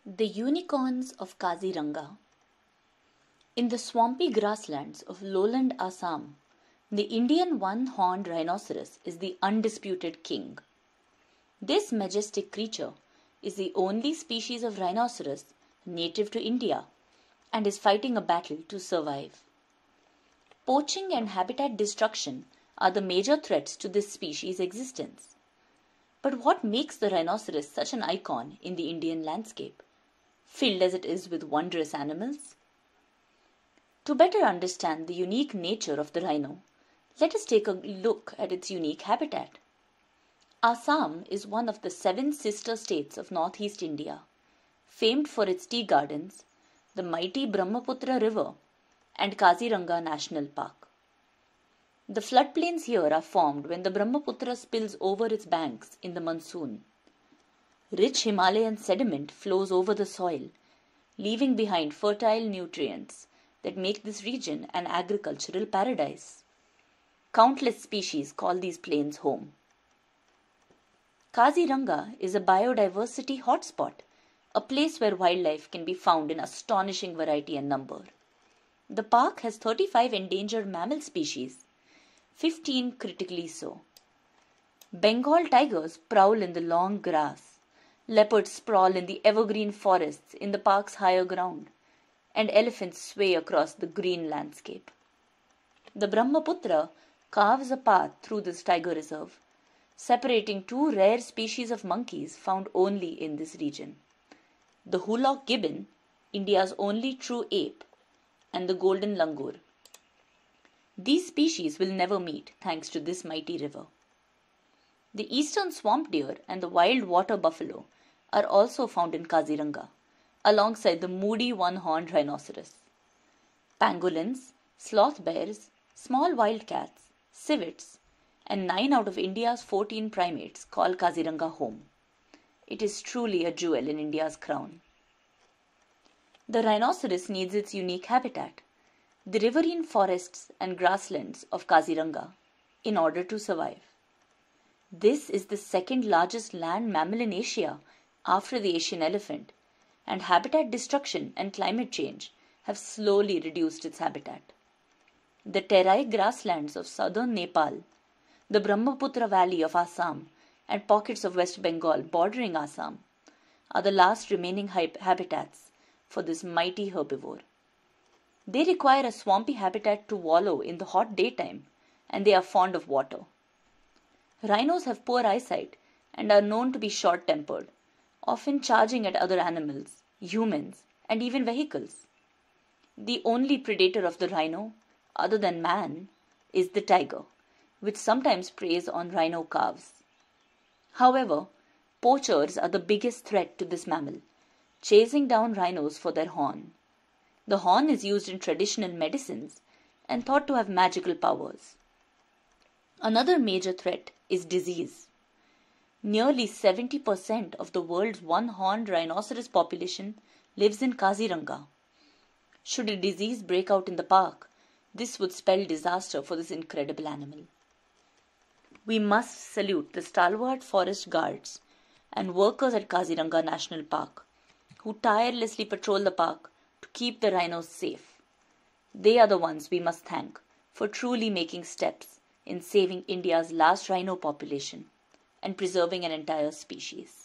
The unicorns of Kaziranga. In the swampy grasslands of lowland Assam, the Indian one-horned rhinoceros is the undisputed king. This majestic creature is the only species of rhinoceros native to India and is fighting a battle to survive. Poaching and habitat destruction are the major threats to this species' existence. But what makes the rhinoceros such an icon in the Indian landscape, filled as it is with wondrous animals? To better understand the unique nature of the rhino, let us take a look at its unique habitat. Assam is one of the 7 sister states of northeast India, famed for its tea gardens, the mighty Brahmaputra River, and Kaziranga National Park. The floodplains here are formed when the Brahmaputra spills over its banks in the monsoon. Rich Himalayan sediment flows over the soil, leaving behind fertile nutrients that make this region an agricultural paradise. Countless species call these plains home. Kaziranga is a biodiversity hotspot, a place where wildlife can be found in astonishing variety and number. The park has 35 endangered mammal species, 15 critically so. Bengal tigers prowl in the long grass, leopards sprawl in the evergreen forests in the park's higher ground, and elephants sway across the green landscape. The Brahmaputra carves a path through this tiger reserve, separating 2 rare species of monkeys found only in this region: the Hoolock gibbon, India's only true ape, and the golden langur. These species will never meet thanks to this mighty river. The eastern swamp deer and the wild water buffalo are also found in Kaziranga, alongside the moody one-horned rhinoceros. Pangolins, sloth bears, small wildcats, civets, and 9 out of India's 14 primates call Kaziranga home. It is truly a jewel in India's crown. The rhinoceros needs its unique habitat, the riverine forests and grasslands of Kaziranga, in order to survive. This is the second largest land mammal in Asia after the Asian elephant, and habitat destruction and climate change have slowly reduced its habitat. The Terai grasslands of southern Nepal, the Brahmaputra Valley of Assam, and pockets of West Bengal bordering Assam are the last remaining habitats for this mighty herbivore. They require a swampy habitat to wallow in the hot daytime, and they are fond of water. Rhinos have poor eyesight and are known to be short-tempered, often charging at other animals, humans, and even vehicles. The only predator of the rhino, other than man, is the tiger, which sometimes preys on rhino calves. However, poachers are the biggest threat to this mammal, chasing down rhinos for their horn. The horn is used in traditional medicines and thought to have magical powers. Another major threat is disease. Nearly 70% of the world's one-horned rhinoceros population lives in Kaziranga. Should a disease break out in the park, this would spell disaster for this incredible animal. We must salute the stalwart forest guards and workers at Kaziranga National Park, who tirelessly patrol the park to keep the rhinos safe. They are the ones we must thank for truly making steps in saving India's last rhino population and preserving an entire species.